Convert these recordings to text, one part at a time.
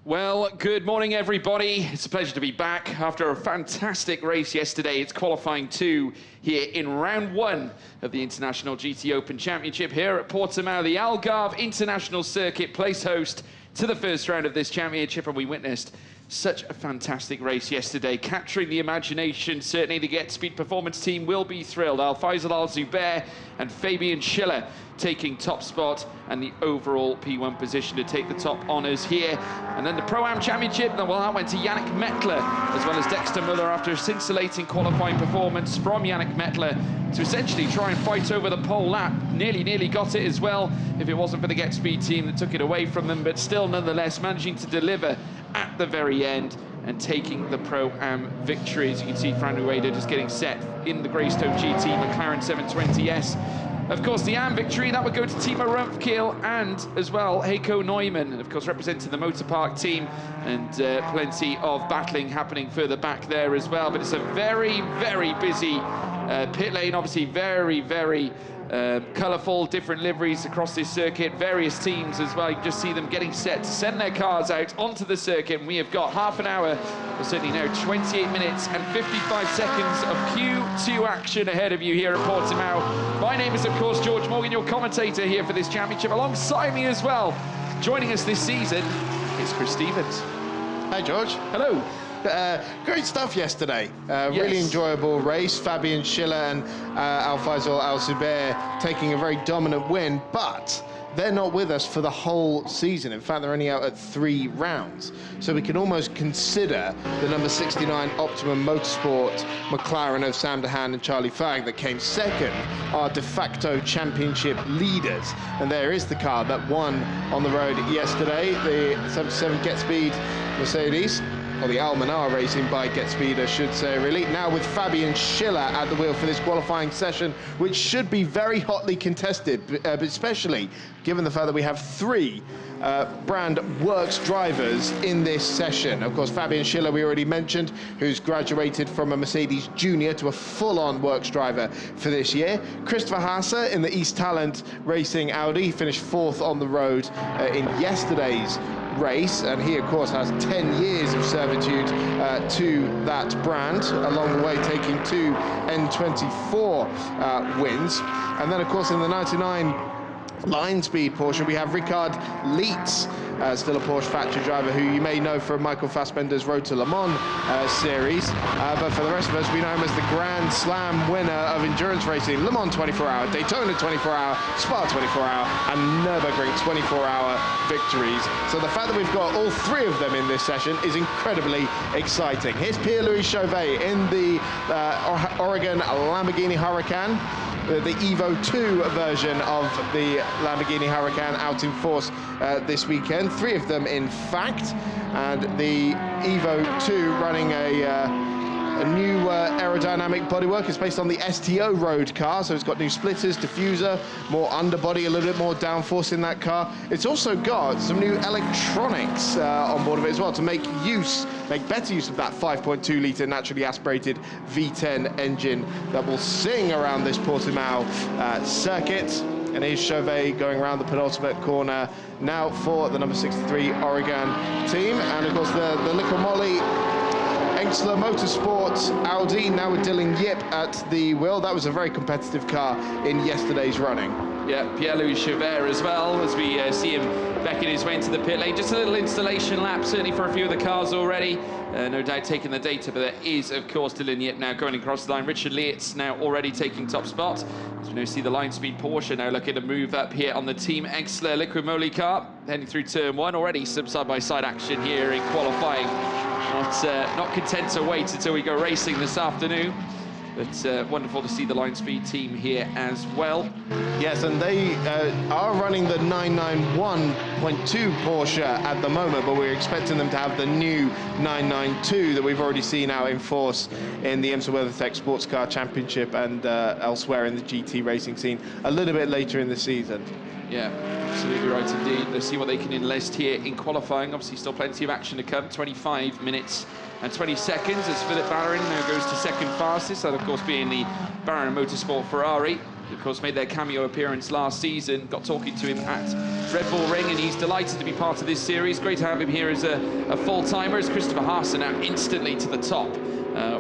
Well, good morning, everybody. It's a pleasure to be back after a fantastic race yesterday. It's qualifying 2 here in round 1 of the International GTOpen Championship here at Portimao. The Algarve International Circuit plays host to the first round of this championship, and we witnessed such a fantastic race yesterday, capturing the imagination. Certainly the Get Speed Performance team will be thrilled. Al-Faisal Al-Zubair and Fabian Schiller taking top spot and the overall P1 position to take the top honours here. And then the Pro-Am Championship, well, that went to Yannick Mettler as well as Dexter Muller after a scintillating qualifying performance from Yannick Mettler to essentially try and fight over the pole lap. Nearly got it as well if it wasn't for the Get Speed team that took it away from them, but still nonetheless managing to deliver at the very end and taking the Pro-Am victory. As you can see, Fran Rueda just getting set in the Greystone GT McLaren 720S. Of course, the AM victory, that would go to Timo Rumpkiel and as well Heiko Neumann, and of course representing the Motor Park team, and plenty of battling happening further back there as well. But it's a very busy pit lane, obviously very colourful, different liveries across this circuit, various teams as well. You can just see them getting set to send their cars out onto the circuit, and we have got half an hour, or certainly now 28 minutes and 55 seconds of Q2 action ahead of you here at Portimao. My name is, of course, George Morgan, your commentator here for this championship. Alongside me as well, joining us this season, is Chris Stevens. Hi, George. Hello. Great stuff yesterday. Yes. Really enjoyable race. Fabian Schiller and Al-Faisal Al-Zubair taking a very dominant win, but they're not with us for the whole season. In fact, they're only out at 3 rounds. So we can almost consider the number 69 Optimum Motorsport McLaren of Sam Dehan and Charlie Fagg that came second are de facto championship leaders. And there is the car that won on the road yesterday, the 77 Get Speed Mercedes, or the Almanar Racing by Get Speed, I should say, really. Now with Fabian Schiller at the wheel for this qualifying session, which should be very hotly contested, but especially given the fact that we have 3 brand works drivers in this session. Of course, Fabian Schiller, we already mentioned, who's graduated from a Mercedes Junior to a full-on works driver for this year. Christopher Haase in the East Talent Racing Audi. He finished 4th on the road in yesterday's race, and he of course has 10 years of servitude to that brand, along the way taking 2 N24 wins. And then of course in the 99 line speed Porsche, we have Ricard Leitz, still a Porsche factory driver who you may know from Michael Fassbender's Road to Le Mans series, but for the rest of us, we know him as the Grand Slam winner of endurance racing, Le Mans 24-hour, Daytona 24-hour, Spa 24-hour, and Nürburgring 24-hour victories. So the fact that we've got all 3 of them in this session is incredibly exciting. Here's Pierre-Louis Chauvet in the Oregon Lamborghini Huracan, the Evo 2 version of the Lamborghini Huracan out in force this weekend. 3 of them, in fact, and the Evo 2 running a new aerodynamic bodywork. It's based on the STO road car, so it's got new splitters, diffuser, more underbody, a little bit more downforce in that car. It's also got some new electronics on board of it as well to make better use of that 5.2 litre naturally aspirated V10 engine that will sing around this Portimao circuit. And here's Chauvet going around the penultimate corner now for the number 63 Oregon team. And of course the Liquimoli Engstler Motorsport Audi, now with Dylan Yip at the wheel. That was a very competitive car in yesterday's running. Yeah, Pierre-Louis Chauvet as well, as we see him backing his way into the pit lane. Just a little installation lap, certainly for a few of the cars already. No doubt taking the data, but there is, of course, Dylan Yip now going across the line. Richard Leitz now already taking top spot. As we now see the line speed Porsche now looking to move up here on the Team Engstler Liquimoli car, heading through turn 1. Already some side-by-side action here in qualifying. Not content to wait until we go racing this afternoon. But wonderful to see the line speed team here as well. Yes, and they are running the 991.2 Porsche at the moment, but we're expecting them to have the new 992 that we've already seen out in force in the IMSA WeatherTech Sports Car Championship and elsewhere in the GT racing scene a little bit later in the season. Yeah, absolutely right indeed. Let's see what they can enlist here in qualifying. Obviously still plenty of action to come. 25 minutes and 20 seconds as Philip Barron now goes to second fastest. That of course being the Barron Motorsport Ferrari. Of course made their cameo appearance last season. Got talking to him at Red Bull Ring, and he's delighted to be part of this series. Great to have him here as a full-timer. As Christopher Haase now instantly to the top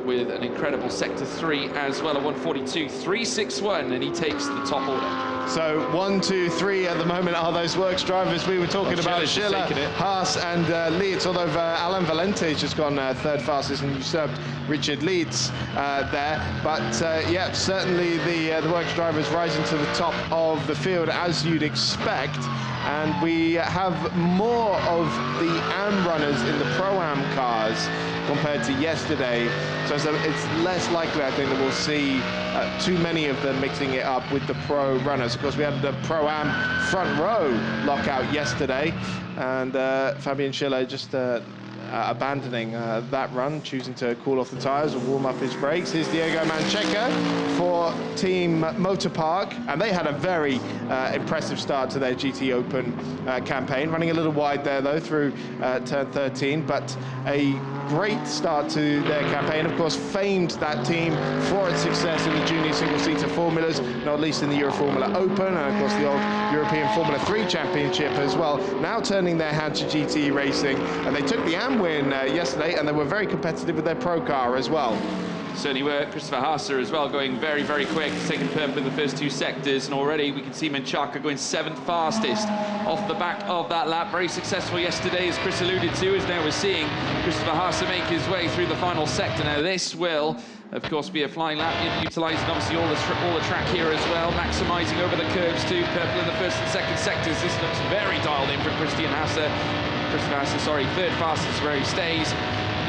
with an incredible Sector 3 as well, a 142.361, and he takes the top order. So 1, 2, 3 at the moment are those works drivers we were talking about. Schiller, Haase and Leeds, although Alan Valente has just gone third fastest and usurped Richard Leeds there. But yeah, certainly the works drivers rising to the top of the field as you'd expect. And we have more of the AM runners in the Pro-Am cars compared to yesterday. So it's less likely, I think, that we'll see too many of them mixing it up with the Pro runners. Of course, we had the Pro-Am front row lockout yesterday, and Fabian Schiller just abandoning that run, choosing to cool off the tyres and warm up his brakes. Here's Diego Mancheca for Team Motor Park, and they had a very impressive start to their GTOpen campaign, running a little wide there though through turn 13, but a great start to their campaign. Of course, famed that team for its success in the junior single-seater formulas, not least in the Euroformula Open, and of course the old European Formula 3 Championship as well. Now turning their hand to GT racing, and they took the AM win yesterday, and they were very competitive with their Pro car as well. Certainly were. Christopher Haase as well, going very, very quick, taking purple in the first two sectors, and already we can see Menchaca going 7th fastest off the back of that lap. Very successful yesterday, as Chris alluded to, as now we're seeing Christopher Haase make his way through the final sector. Now this will, of course, be a flying lap, utilising obviously all the track here as well, maximising over the curves too. Purple in the first and second sectors. This looks very dialed in for Christopher Haase, sorry, third fastest where he stays,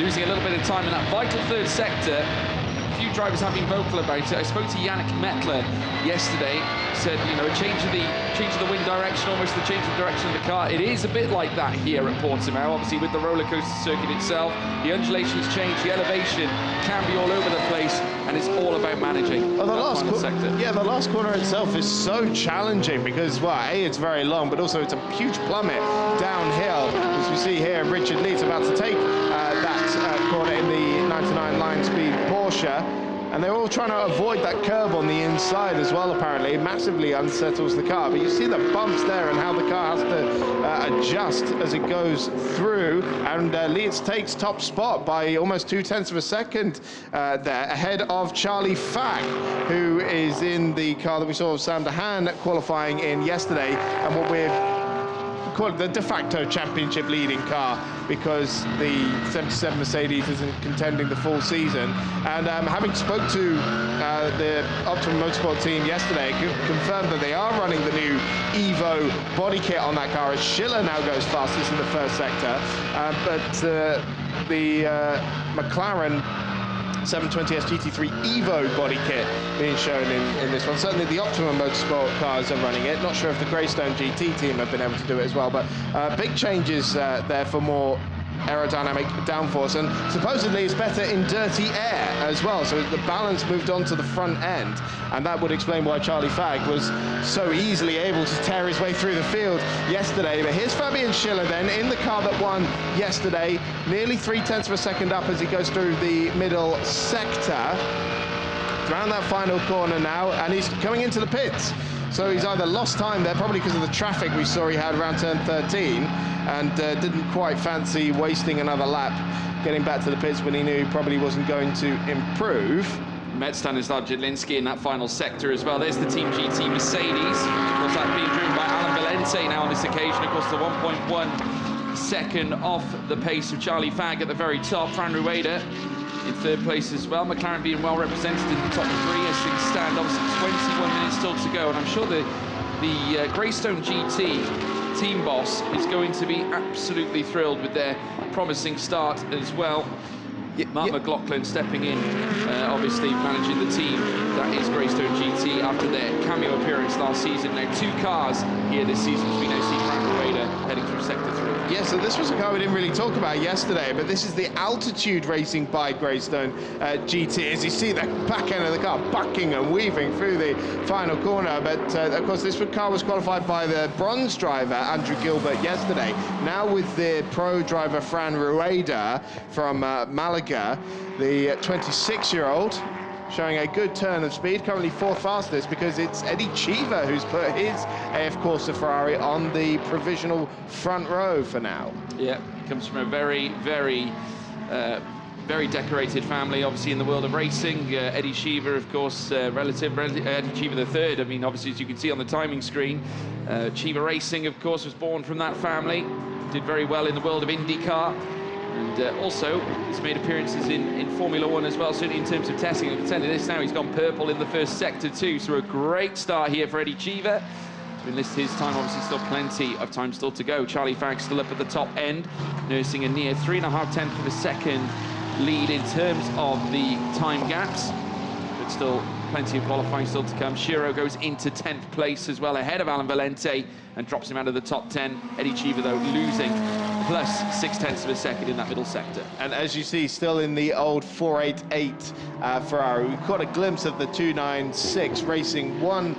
losing a little bit of time in that vital third sector. A few drivers have been vocal about it. I spoke to Yannick Mettler yesterday, said, you know, a change of the wind direction, almost the change of direction of the car. It is a bit like that here at Portimao, obviously with the roller coaster circuit itself. The undulations change, the elevation can be all over the place, and it's all about managing the last sector. Yeah, the last corner itself is so challenging because, well, A, it's very long, but also it's a huge plummet downhill. As we see here, Richard Leeds about to take that corner in the 99 line speed Porsche. And they're all trying to avoid that curve on the inside as well, apparently. It massively unsettles the car. But you see the bumps there and how the car has to adjust as it goes through. And Leeds takes top spot by almost 0.2 of a second there, ahead of Charlie Fagg, who is in the car that we saw of Sam de Haan qualifying in yesterday. And what we're call it the de facto championship leading car, because the 77 Mercedes isn't contending the full season. And having spoke to the Optimum Motorsport team yesterday, confirmed that they are running the new Evo body kit on that car, as Schiller now goes fastest in the first sector. But the McLaren 720S GT3 Evo body kit being shown in this one. Certainly the Optimum Motorsport cars are running it. Not sure if the Greystone GT team have been able to do it as well, but big changes there for more aerodynamic downforce, and supposedly it's better in dirty air as well, so the balance moved on to the front end, and that would explain why Charlie Fagg was so easily able to tear his way through the field yesterday. But here's Fabian Schiller then in the car that won yesterday, nearly 0.3 of a second up as he goes through the middle sector, around that final corner now, and he's coming into the pits. So he's either lost time there, probably because of the traffic we saw he had around turn 13, and didn't quite fancy wasting another lap getting back to the pits when he knew he probably wasn't going to improve. Met Stanislav Jedlinski in that final sector as well. There's the Team GT Mercedes. Of course, that's being driven by Alan Valente now on this occasion. Of course, the 1.1 second off the pace of Charlie Fagg at the very top. Fran Rueda in third place as well. McLaren being well represented in the top three as things stand. Obviously 21 minutes still to go, and I'm sure the Greystone GT team boss is going to be absolutely thrilled with their promising start as well. Mark McLaughlin stepping in, obviously managing the team that is Greystone GT after their cameo appearance last season. Now 2 cars here this season as we now see Fran Rueda heading through sector 3. Yeah, so this was a car we didn't really talk about yesterday, but this is the altitude racing by Greystone GT. As you see the back end of the car bucking and weaving through the final corner. But of course this car was qualified by the bronze driver Andrew Gilbert yesterday. Now with the pro driver Fran Rueda from Malaga, the 26-year-old showing a good turn of speed, currently 4th fastest, because it's Eddie Cheever who's put his AF Corsa Ferrari on the provisional front row for now. Yeah, he comes from a very, very decorated family, obviously, in the world of racing. Eddie Cheever, of course, relative Eddie Cheever III. I mean, obviously, as you can see on the timing screen, Cheever Racing, of course, was born from that family. Did very well in the world of IndyCar. And also, he's made appearances in Formula One as well, certainly in terms of testing. I can tell you this now, he's gone purple in the first sector too, so a great start here for Eddie Cheever. To enlist his time, obviously still plenty of time still to go. Charlie Fagg still up at the top end, nursing a near 3.5 tenths of a second lead in terms of the time gaps, but still plenty of qualifying still to come. Shiro goes into 10th place as well, ahead of Alan Valente, and drops him out of the top 10. Eddie Cheever, though, losing plus 0.6 of a second in that middle sector. And as you see, still in the old 488 Ferrari. We've got a glimpse of the 296 Racing 1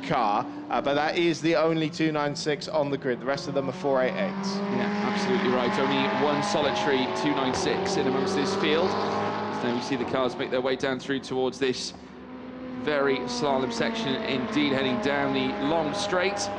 car, but that is the only 296 on the grid. The rest of them are 488s. Yeah, absolutely right. Only one solitary 296 in amongst this field. So now we see the cars make their way down through towards this very slalom section, indeed, heading down the long straight.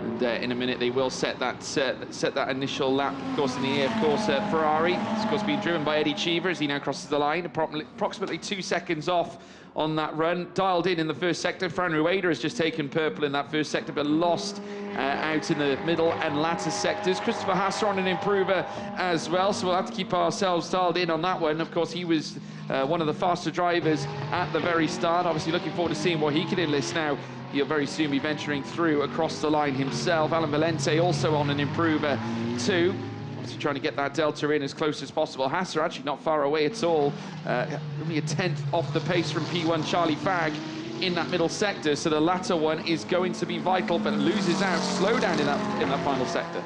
And in a minute they will set that initial lap, of course, in the AF Corsa Ferrari. It's of course being driven by Eddie Cheever as he now crosses the line, approximately 2 seconds off on that run. Dialed in the first sector. Fran Rueda has just taken purple in that first sector, but lost out in the middle and latter sectors. Christopher Hasser on an improver as well, so we'll have to keep ourselves dialed in on that one. Of course, he was one of the faster drivers at the very start. Obviously looking forward to seeing what he can enlist now. He'll very soon be venturing through across the line himself. Alan Valente also on an improver too. Obviously trying to get that delta in as close as possible. Hasser actually not far away at all. Only a 10th off the pace from P1 Charlie Fagg in that middle sector. So the latter one is going to be vital, but loses out. Slow down in that final sector.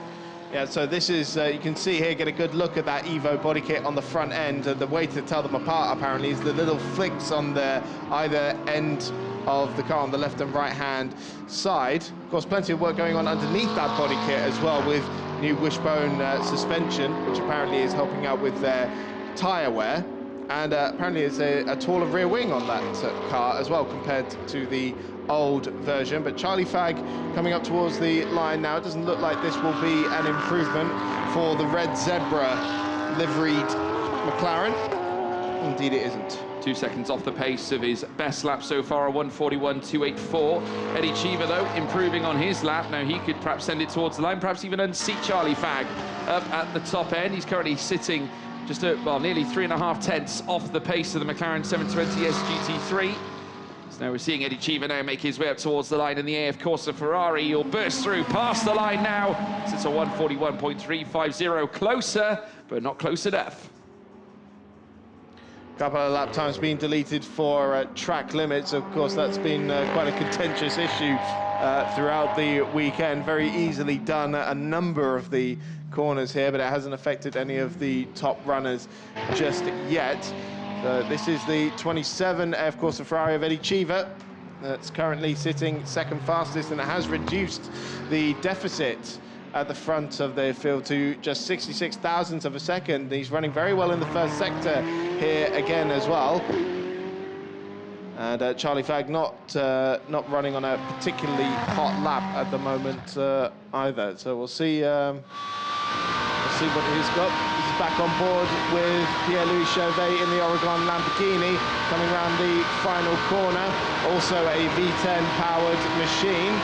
Yeah, so this is, you can see here, get a good look at that Evo body kit on the front end. The way to tell them apart, apparently, is the little flicks on the either end of the car on the left and right hand side. Of course, plenty of work going on underneath that body kit as well, with new wishbone suspension, which apparently is helping out with their tyre wear. And apparently it's a taller rear wing on that car as well, compared to the old version. But Charlie Fagg coming up towards the line now. It doesn't look like this will be an improvement for the red zebra liveried McLaren. Indeed it isn't. 2 seconds off the pace of his best lap so far, a 1:41.284. Eddie Cheever, though, improving on his lap. Now he could perhaps send it towards the line, perhaps even unseat Charlie Fagg up at the top end. He's currently sitting just nearly 3.5 tenths off the pace of the McLaren 720S GT3. So now we're seeing Eddie Cheever now make his way up towards the line in the AF Corsa Ferrari. He'll burst through past the line now. So it's a 1:41.350, closer, but not close enough. Couple of lap times being deleted for track limits. Of course, that's been quite a contentious issue throughout the weekend. Very easily done at a number of the corners here, but it hasn't affected any of the top runners just yet. So this is the 27 AF Corsa Ferrari of Eddie Cheever. That's currently sitting second fastest, and it has reduced the deficit at the front of the field to just 66 thousandths of a second. He's running very well in the first sector here again as well. And Charlie Fagg not running on a particularly hot lap at the moment either. So we'll see what he's got. He's back on board with Pierre-Louis Chauvet in the Oregon Lamborghini, coming around the final corner. Also a V10 powered machine.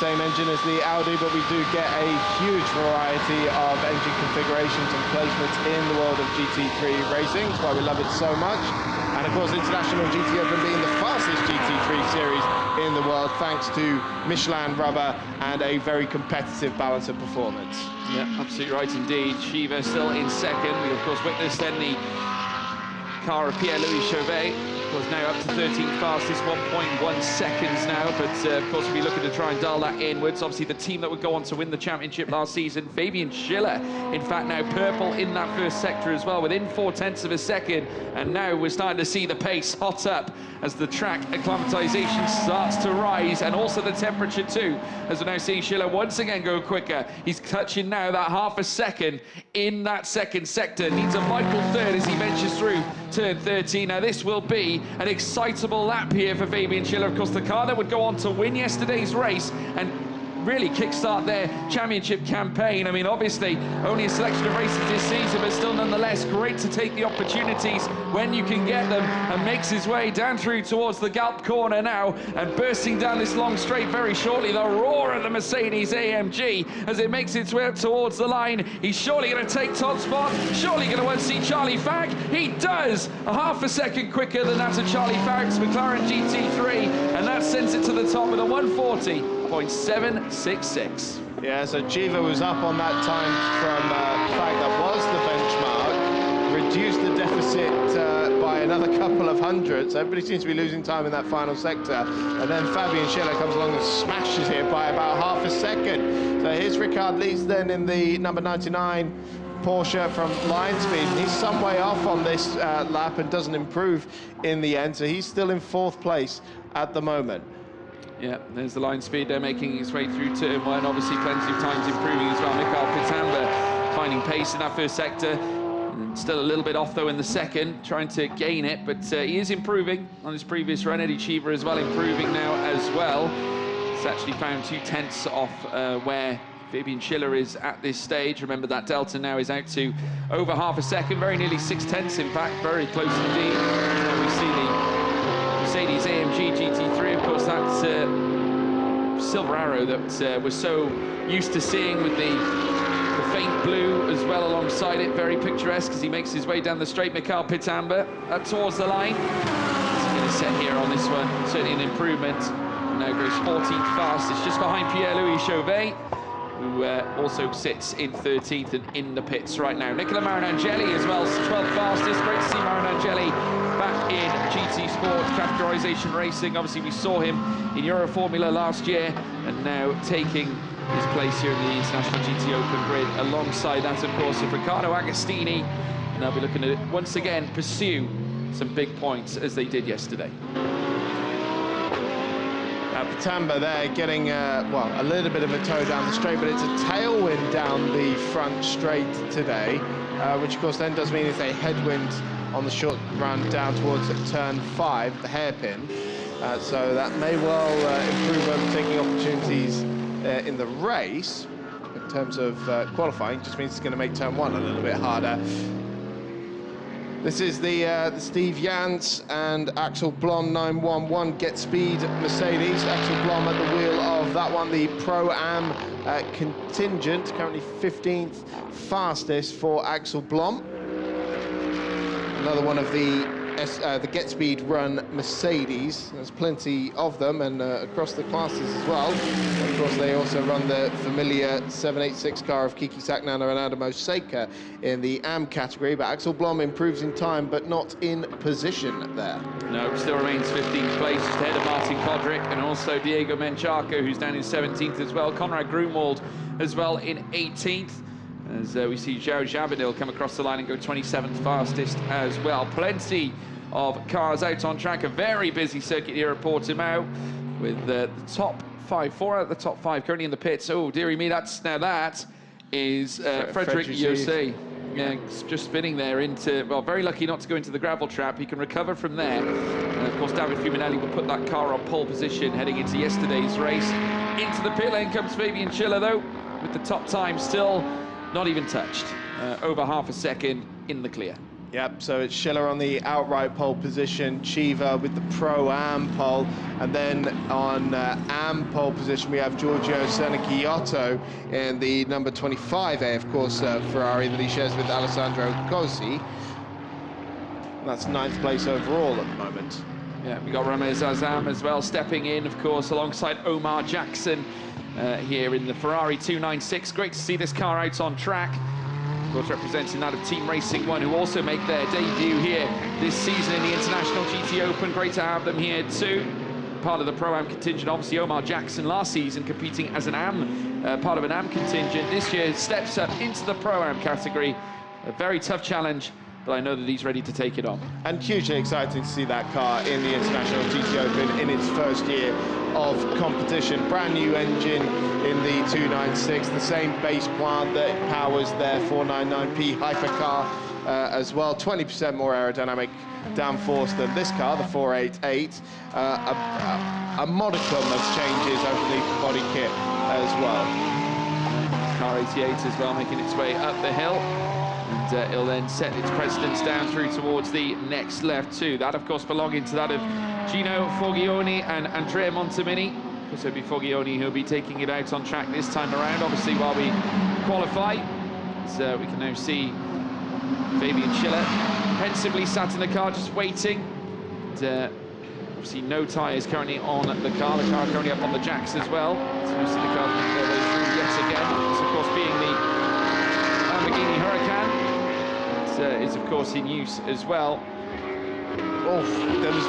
Same engine as the Audi, but we do get a huge variety of engine configurations and placements in the world of GT3 racing. That's why we love it so much. And of course, International GTOpen being the fastest GT3 series in the world, thanks to Michelin rubber and a very competitive balance of performance. Yeah, absolutely right indeed. Cheever still in second. We of course witnessed then the car of Pierre-Louis Chauvet. Was now up to 13th fastest, 1.1 seconds now, but of course we'll be looking to try and dial that inwards. Obviously the team that would go on to win the championship last season, Fabian Schiller, in fact now purple in that first sector as well, within 0.4 of a second, and now we're starting to see the pace hot up as the track acclimatization starts to rise, and also the temperature too, as we're now seeing Schiller once again go quicker. He's touching now that half a second in that second sector, needs a vital third as he ventures through turn 13. Now this will be an excitable lap here for Fabian Schiller. Of course, the car that would go on to win yesterday's race and really kickstart their championship campaign. I mean, obviously, only a selection of races this season, but still nonetheless great to take the opportunities when you can get them, and makes his way down through towards the Galp corner now, and bursting down this long straight very shortly. The roar of the Mercedes AMG as it makes its way up towards the line. He's surely going to take top spot, surely going to unseat Charlie Fag. He does! A half a second quicker than that of Charlie Fag's McLaren GT3, and that sends it to the top with a 140.766. Yeah, so Chiva was up on that time from Fag. That was the benchmark. Reduced the deficit by another couple of hundreds. Everybody seems to be losing time in that final sector. And then Fabian Schiller comes along and smashes it by about half a second. So here's Ricard Leeds then in the number 99 Porsche from line speed. He's some way off on this lap and doesn't improve in the end. So he's still in 4th place at the moment. Yeah, there's the line speed there making its way through turn 1. Obviously, plenty of times improving as well. Mikael Pitamba finding pace in that first sector. And still a little bit off, though, in the second, trying to gain it. But he is improving on his previous run. Eddie Cheever as well, improving now as well. He's actually found 2/10 off where Fabian Schiller is at this stage. Remember, that delta now is out to over half a second, very nearly 6/10, in fact, very close indeed. Now we see the Mercedes AMG GT3, of course, that silver arrow that we're so used to seeing with the faint blue as well alongside it. Very picturesque as he makes his way down the straight. Mikael Pitamba up towards the line. He's going to set here on this one, certainly an improvement. Now goes 14th fastest, just behind Pierre-Louis Chauvet, who also sits in 13th and in the pits right now. Nicola Marinangeli as well, 12th fastest. Great to see Marinangeli back in GT Sport categorization racing. Obviously, we saw him in Euro Formula last year, and now taking his place here in the International GTOpen grid. Alongside that, of course, of Riccardo Agostini, and they'll be looking to once again pursue some big points as they did yesterday. Pitamba there getting, well, a little bit of a toe down the straight, but it's a tailwind down the front straight today, which of course then does mean it's a headwind on the short run down towards turn 5, the hairpin. So that may well improve overtaking opportunities in the race. In terms of qualifying, just means it's going to make turn 1 a little bit harder. This is the Steve Jans and Axel Blom 911 Get Speed Mercedes. Axel Blom at the wheel of that one, the Pro-Am contingent, currently 15th fastest for Axel Blom. Another one of the Get Speed run Mercedes. There's plenty of them, and across the classes as well. And of course, they also run the familiar 786 car of Kiki Saknana and Adamo Seika in the AM category. But Axel Blom improves in time, but not in position there. No, still remains 15th place, just ahead of Martin Kodrick and also Diego Menchaca, who's down in 17th as well. Conrad Grunwald as well in 18th. As we see Joe Jabadil come across the line and go 27th fastest as well. Plenty of cars out on track. A very busy circuit here at Portimao with the top 5, 4 out of the top 5 currently in the pits. Oh, dearie me, that is Frederick Yosei. Yeah, just spinning there into, well, very lucky not to go into the gravel trap. He can recover from there. And of course, David Fuminelli will put that car on pole position heading into yesterday's race. Into the pit lane comes Fabian Schiller, though, with the top time still not even touched. Over half a second in the clear. Yep, so it's Schiller on the outright pole position, Chiva with the Pro-Am pole, and then on Am pole position we have Giorgio Sernicchiotto in the number 25A, of course, Ferrari that he shares with Alessandro Cosi. That's 9th place overall at the moment. Yeah, we got Ramez Azam as well stepping in, of course, alongside Omar Jackson here in the Ferrari 296. Great to see this car out on track. Of course, representing that of Team Racing One, who also make their debut here this season in the International GTOpen. Great to have them here too. Part of the Pro-Am contingent, obviously Omar Jackson last season competing as an AM, part of an AM contingent. This year steps up into the Pro-Am category. A very tough challenge, but I know that he's ready to take it on. And hugely exciting to see that car in the International GTOpen in its first year of competition. Brand new engine in the 296, the same base plant that powers their 499P hypercar as well. 20% more aerodynamic downforce than this car, the 488. A modicum of changes underneath the body kit as well. Car 88 as well, making its way up the hill. And it'll then set its precedence down through towards the next left too. That, of course, belonging to that of Gino Forgione and Andrea Montemini. Because it'll be Forgione who'll be taking it out on track this time around, obviously, while we qualify. So we can now see Fabian Schiller pensively sat in the car, just waiting. And, obviously, no tyres currently on the car. The car currently up on the jacks as well. So we see the car making their way through yet again. This, of course, being the Lamborghini Huracan. Is of course in use as well. Oh, there was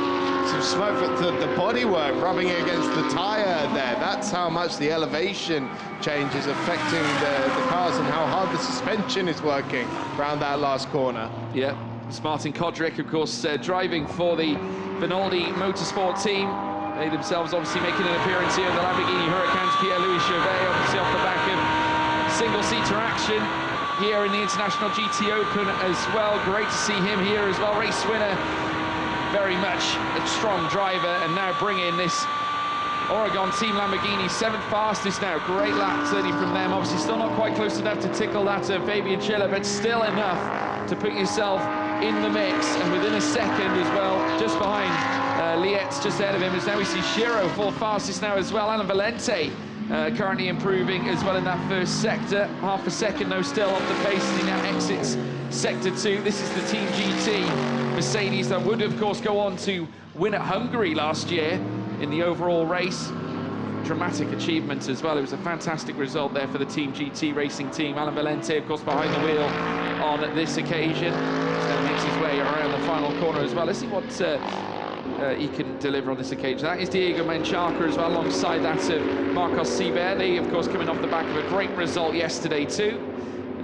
some smoke for the bodywork rubbing against the tyre there. That's how much the elevation change is affecting the cars and how hard the suspension is working around that last corner. Yeah, it's Martin Kodrick, of course, driving for the Vinaldi Motorsport team. They themselves obviously making an appearance here in the Lamborghini Huracans. Pierre-Louis Chauvet, obviously off the back of single-seater action here in the International GTOpen as well. Great to see him here as well. Race winner, very much a strong driver, and now bringing this Oregon Team Lamborghini 7th fastest now. Great lap certainly from them. Obviously still not quite close enough to tickle that of Fabian Schiller, but still enough to put yourself in the mix, and within a second as well, just behind Lietz, just ahead of him, as now we see Shiro 4th fastest now as well. Alan Valente currently improving as well in that first sector. Half a second though still off the pace as he now exits sector 2. This is the Team GT Mercedes that would of course go on to win at Hungary last year in the overall race. Dramatic achievement as well. It was a fantastic result there for the Team GT racing team. Alan Valente, of course, behind the wheel on this occasion. So makes his way around the final corner as well. Let's see what he can deliver on this occasion. That is Diego Menchaca as well, alongside that of Marcos Seibert. They, of course, coming off the back of a great result yesterday too.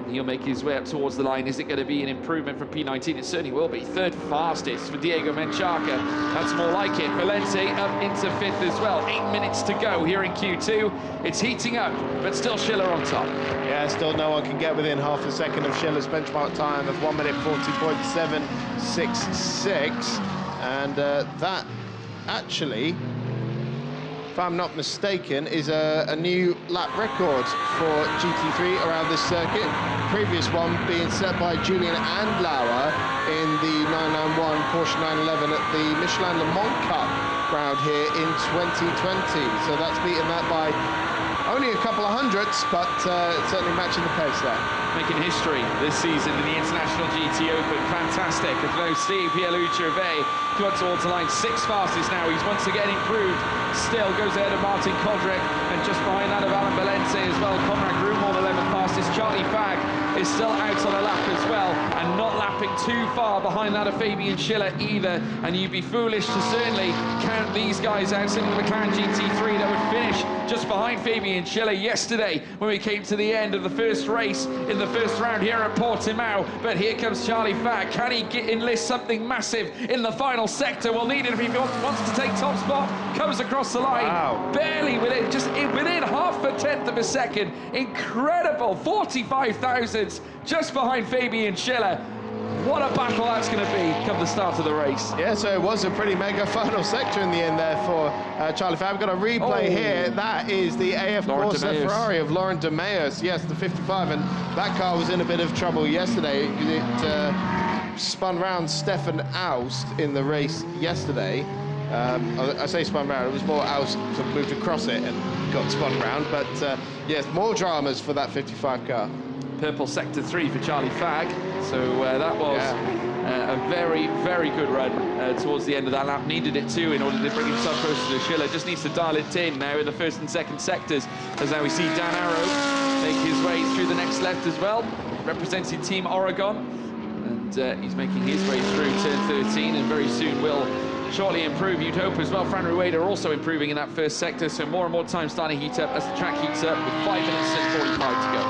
And he'll make his way up towards the line. Is it going to be an improvement from P19? It certainly will be. 3rd fastest for Diego Menchaca. That's more like it. Valente up into 5th as well. 8 minutes to go here in Q2. It's heating up, but still Schiller on top. Yeah, still no one can get within half a second of Schiller's benchmark time of 1 minute 40.766. And that actually, if I'm not mistaken, is a new lap record for GT3 around this circuit. Previous one being set by Julian Andlauer in the 991 Porsche 911 at the Michelin Le Mans Cup round here in 2020. So that's beaten that by only a couple of hundredths, but certainly matching the pace there. Making history this season in the International GTOpen. Fantastic. As now see Pierre-Louis Chauvet come up towards the line. 6th fastest now. He's once again improved. Still goes ahead of Martin Kodrick, and just behind that of Alan Valente as well. Conrad Grumol, 11th fastest. Charlie Fagg is still out on a lap as well, and not lapping too far behind that of Fabian Schiller either. And you'd be foolish to certainly count these guys out. Certainly the McLaren GT3 that would finish just behind Fabian Schiller yesterday when we came to the end of the first race in the first round here at Portimao. But here comes Charlie Fagg. Can he enlist something massive in the final sector? We'll need it if he wants to take top spot. Comes across the line. Wow. Barely within, just within half a tenth of a second. Incredible. 45 thousandths just behind Fabian Schiller. What a battle that's going to be come the start of the race. Yeah, so it was a pretty mega final sector in the end there for Charlie Fagg. We've got a replay here. That is the AF Corse Ferrari of Laurent de Meus. Yes, the 55, and that car was in a bit of trouble yesterday. It spun round Stefan Aust in the race yesterday. I say spun round, it was more Aust sort of moved across it and got spun round, but yes, more dramas for that 55 car. Purple sector 3 for Charlie Fagg. So that was a very, very good run towards the end of that lap. Needed it too in order to bring himself closer to Schiller. Just needs to dial it in now in the 1st and 2nd sectors. As now we see Dan Arrow make his way through the next left as well, representing Team Oregon. And he's making his way through turn 13, and very soon will shortly improve, you'd hope as well. Fran Rueda also improving in that 1st sector, so more and more time starting to heat up as the track heats up with 5 minutes and 45 to go.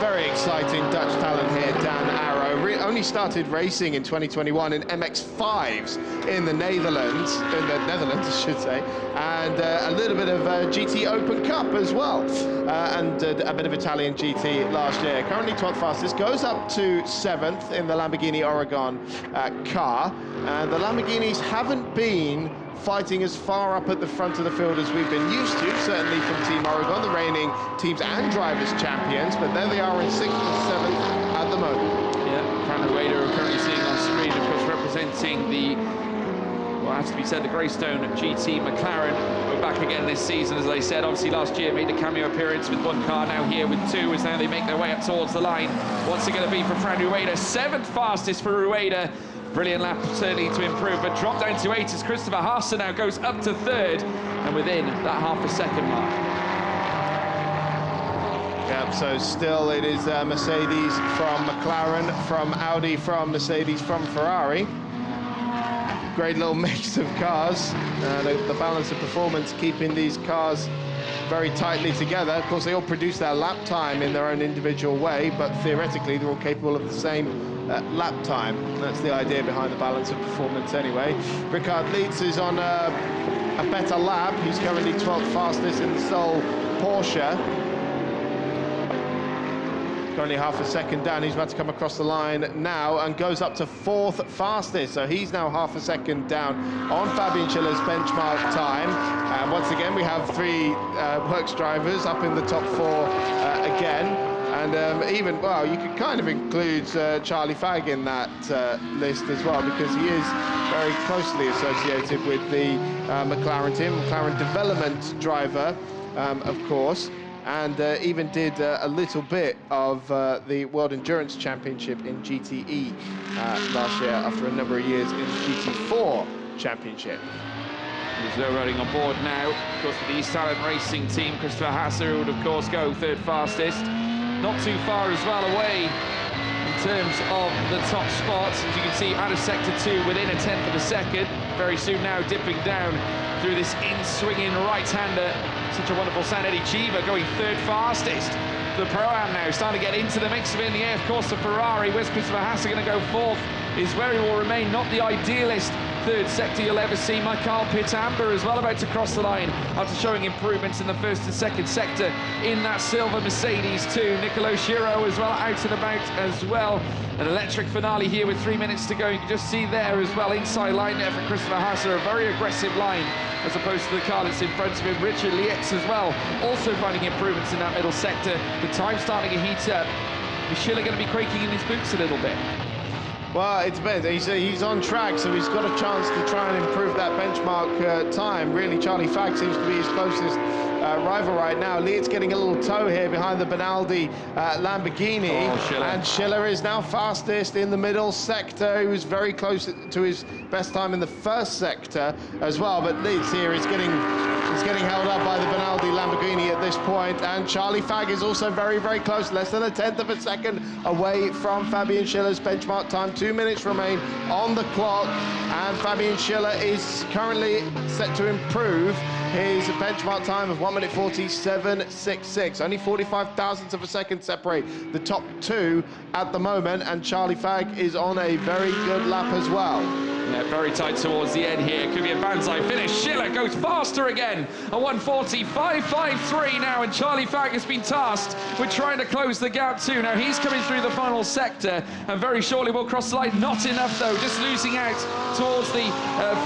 Very exciting Dutch talent here, Dan Arrow, only started racing in 2021 in MX-5s in the Netherlands, I should say, and a little bit of GTOpen Cup as well, and a bit of Italian GT last year. Currently 12th fastest, goes up to 7th in the Lamborghini Oregon car. The Lamborghinis haven't been fighting as far up at the front of the field as we've been used to, certainly from Team Oregon, the reigning teams and drivers champions, but there they are in 6th and 7th at the moment. Yeah, Fran Rueda are currently seeing on screen, of course, representing the, well, has to be said, the Greystone GT McLaren. We're back again this season, as I said. Obviously, last year made a cameo appearance with one car, now here with two, as now they make their way up towards the line. What's it going to be for Fran Rueda? 7th fastest for Rueda. Brilliant lap, certainly to improve, but drop down to 8 as Christopher Haase now goes up to 3rd, and within that half a second mark. Yep, so still it is Mercedes from McLaren, from Audi, from Mercedes, from Ferrari. Great little mix of cars, the balance of performance keeping these cars very tightly together. Of course, they all produce their lap time in their own individual way, but theoretically they're all capable of the same lap time. That's the idea behind the balance of performance anyway. Ricard Leitz is on a better lap. He's currently 12th fastest in the sole Porsche. Currently half a second down. He's about to come across the line now and goes up to 4th fastest. So he's now half a second down on Fabian Schiller's benchmark time. And once again, we have 3 works drivers up in the top 4 again. And even, well, you could kind of include Charlie Fagg in that list as well, because he is very closely associated with the McLaren team, McLaren development driver, of course, and even did a little bit of the World Endurance Championship in GTE last year after a number of years in the GT4 Championship. There's no running on board now. Of course, with the East Talent Racing team, Christopher Haase would, of course, go 3rd fastest. Not too far as well away in terms of the top spots. As you can see, out of sector 2 within a 10th of a second. Very soon now dipping down through this in-swinging right-hander. Such a wonderful sound. Eddie Cheever going 3rd fastest. The Pro-Am now starting to get into the mix of it in the air. Of course, the Ferrari. Where's Christopher Haase going to go 4th? Is where he will remain. Not the idealist 3rd sector you'll ever see. Michael Pitt-Amber as well about to cross the line after showing improvements in the 1st and 2nd sector in that silver Mercedes too. Nicolo Schiro as well out and about as well. An electric finale here with 3 minutes to go. You can just see there as well, inside line there for Christopher Haase, a very aggressive line as opposed to the car that's in front of him. Richard Lietz as well, also finding improvements in that middle sector. The time starting to heat up. Is Schiller going to be quaking in his boots a little bit? Well, it depends. He's on track, so he's got a chance to try and improve that benchmark time. Really, Charlie Fagg seems to be his closest rival right now. Lietz getting a little tow here behind the Benaldi Lamborghini. And Schiller is now fastest in the middle sector. He was very close to his best time in the 1st sector as well. But Lietz here is getting held up by the Benaldi Lamborghini at this point. And Charlie Fagg is also very, very close, less than a 10th of a second away from Fabian Schiller's benchmark time. 2 minutes remain on the clock, and Fabian Schiller is currently set to improve his benchmark time of 1 minute 47.66. Only 45 thousandths of a second separate the top 2 at the moment, and Charlie Fagg is on a very good lap as well. Yeah, very tight towards the end here. Could be a banzai finish. Schiller goes faster again. A 1:40.553 now, and Charlie Fagg has been tasked with trying to close the gap too. Now he's coming through the final sector, and very shortly will cross the line. Not enough though, just losing out towards the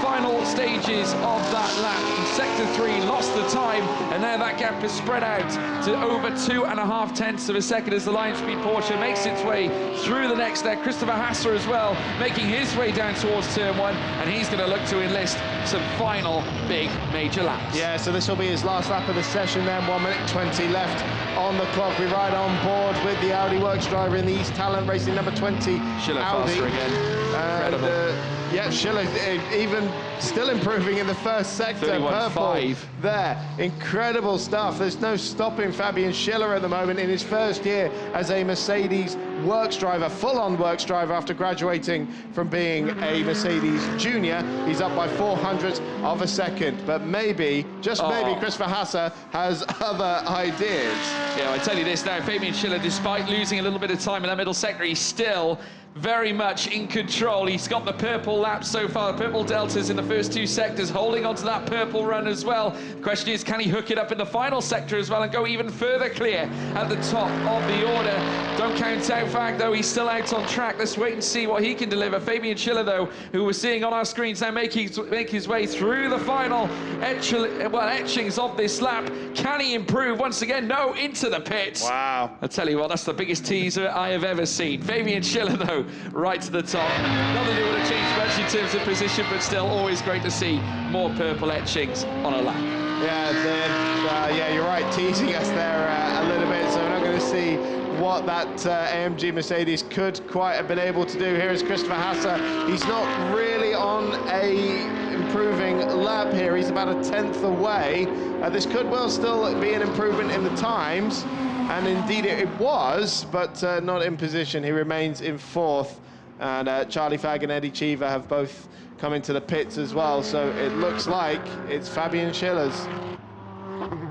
final stages of that lap. In sector 3, lost the time, and now that gap is spread out to over 2.5 tenths of a second as the Lion Speed Porsche makes its way through the next deck. Christopher Haase as well, making his way down towards turn 1, and he's going to look to enlist some final big major laps. Yeah, so this will be his last lap of the session then. 1 minute 20 left on the clock. We ride on board with the Audi works driver in the East Talent Racing number 20 Schiller Audi. Faster again. Incredible. Yeah, Schiller even still improving in the 1st sector. Purple there. Incredible stuff. There's no stopping Fabian Schiller at the moment in his 1st year as a Mercedes works driver, full-on works driver after graduating from being a Mercedes junior. He's up by 400ths of a second, but maybe, just maybe, Christopher Haase has other ideas. Yeah, I tell you this now, Fabian Schiller, despite losing a little bit of time in that middle sector, he's still very much in control. He's got the purple laps so far, the purple deltas in the first two sectors, holding on to that purple run as well. The question is, can he hook it up in the final sector as well and go even further clear at the top of the order? Don't count out Fag, though. He's still out on track. Let's wait and see what he can deliver. Fabian Schiller, though, who we're seeing on our screens now, make his way through the final etchings of this lap. Can he improve once again? No, into the pits. Wow. I tell you what, that's the biggest teaser I have ever seen. Fabian Schiller, though, right to the top. Not that it would have changed much in terms of position, but still always great to see more purple etchings on a lap. Yeah, you're right, teasing us there a little bit, so we're not going to see what that AMG Mercedes could quite have been able to do. Here is Christopher Hasse. He's not really on a improving lap here. He's about a 10th away. This could well still be an improvement in the times, and indeed it was, but not in position. He remains in 4th, and Charlie Fag and Eddie Cheever have both come into the pits as well, so it looks like it's Fabian Schiller's.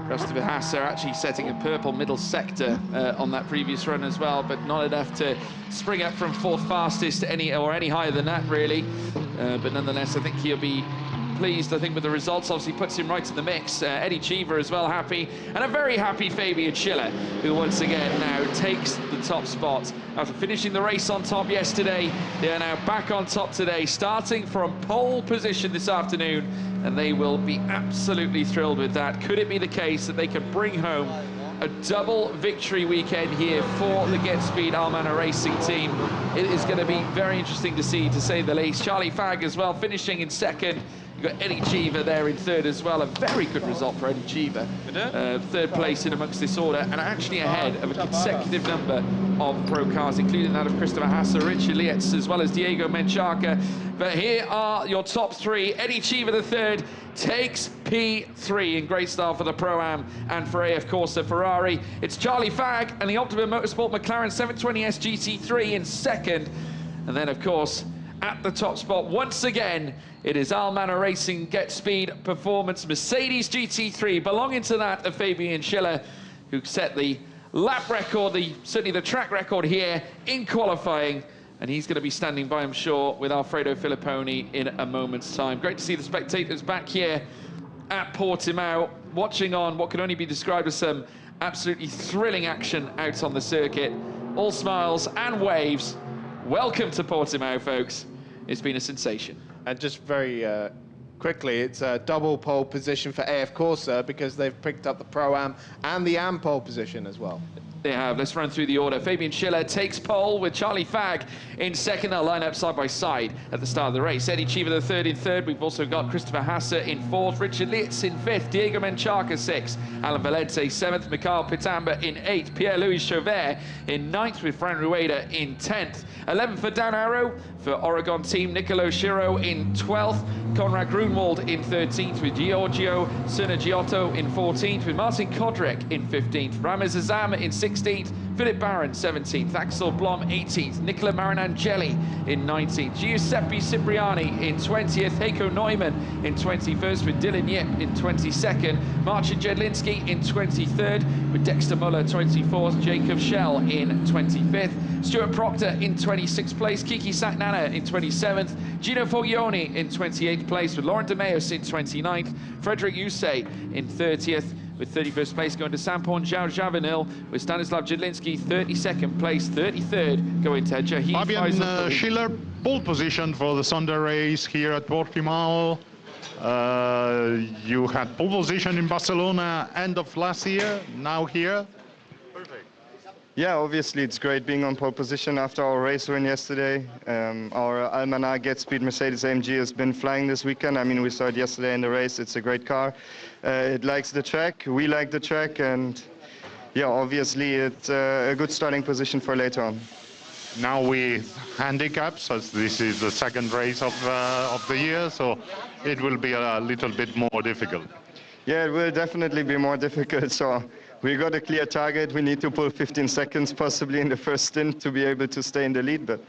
Christopher Hasse actually setting a purple middle sector on that previous run as well, but not enough to spring up from 4th fastest to any higher than that, really. But nonetheless, I think he'll be pleased, I think, with the results. Obviously puts him right in the mix. Eddie Cheever as well happy, and a very happy Fabian Schiller, who once again now takes the top spot after finishing the race on top yesterday. They are now back on top today, starting from pole position this afternoon, and they will be absolutely thrilled with that. Could it be the case that they can bring home a double victory weekend here for the Get Speed Almana Racing team? It is going to be very interesting to see, to say the least. Charlie Fag as well finishing in 2nd. You've got Eddie Cheever there in 3rd as well. A very good result for Eddie Cheever. 3rd place in amongst this order, and actually ahead of a consecutive number of pro cars, including that of Christopher Hasse, Richard Lietz, as well as Diego Menchaca. But here are your top 3. Eddie Cheever, the 3rd, takes P3 in great style for the Pro-Am and for AF Corsa Ferrari. It's Charlie Fag and the Optima Motorsport McLaren 720S GT3 in 2nd. And then, of course, at the top spot, once again, it is Almana Racing Get Speed Performance Mercedes GT3, belonging to that of Fabian Schiller, who set the lap record, certainly the track record here in qualifying. And he's going to be standing by, I'm sure, with Alfredo Filipponi in a moment's time. Great to see the spectators back here at Portimao, watching on what can only be described as some absolutely thrilling action out on the circuit. All smiles and waves. Welcome to Portimao, folks. It's been a sensation. And just very quickly, it's a double pole position for AF Corsa because they've picked up the Pro-Am and the Am pole position as well. They have. Let's run through the order. Fabian Schiller takes pole with Charlie Fag in 2nd. They'll line up side by side at the start of the race. Eddie Cheever, the 3rd, in 3rd. We've also got Christopher Hasse in 4th. Richard Lietz in 5th. Diego Menchaca 6th. Alan Valente 7th. Mikhail Pitamba in 8th. Pierre-Louis Chauvert in 9th, with Fran Rueda in 10th. 11th for Dan Arrow for Oregon team. Nicolo Schiro in 12th. Konrad Grunwald in 13th, with Giorgio Sernagiotto in 14th, with Martin Kodrek in 15th. Ramez Azam in 16th. Philip Barron 17th, Axel Blom 18th, Nicola Marinangeli in 19th, Giuseppe Cipriani in 20th, Heiko Neumann in 21st, with Dylan Yip in 22nd, Marcin Jedlinski in 23rd, with Dexter Muller 24th, Jacob Schell in 25th, Stuart Proctor in 26th place, Kiki Saknana in 27th, Gino Foglioni in 28th place, with Laurent de Meus in 29th, Frederick Yusei in 30th, with 31st place going to Sampon Javanil, with Stanislav Jedlinski 32nd place, 33rd going to Jahid Fabian Schiller, pole position for the Sunday race here at Portimao. You had pole position in Barcelona end of last year, now here. Perfect. Yeah, obviously it's great being on pole position after our race win yesterday. Our Almana Get Speed Mercedes AMG has been flying this weekend. I mean, we saw it yesterday in the race. It's a great car. It likes the track. We like the track, and yeah, obviously it's a good starting position for later on. Now with handicaps, as this is the 2nd race of the year, so it will be a little bit more difficult. Yeah, it will definitely be more difficult. So we got a clear target. We need to pull 15 seconds possibly in the first stint to be able to stay in the lead, but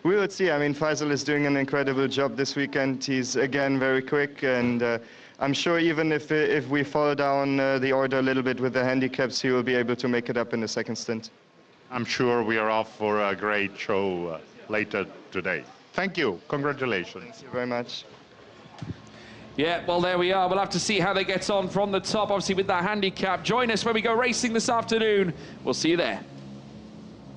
we will see. I mean, Faisal is doing an incredible job this weekend. He's again very quick, and I'm sure even if we fall down the order a little bit with the handicaps, he will be able to make it up in the 2nd stint. I'm sure we are off for a great show later today. Thank you. Congratulations. Thank you very much. Yeah, well, there we are. We'll have to see how they get on from the top, obviously, with that handicap. Join us when we go racing this afternoon. We'll see you there.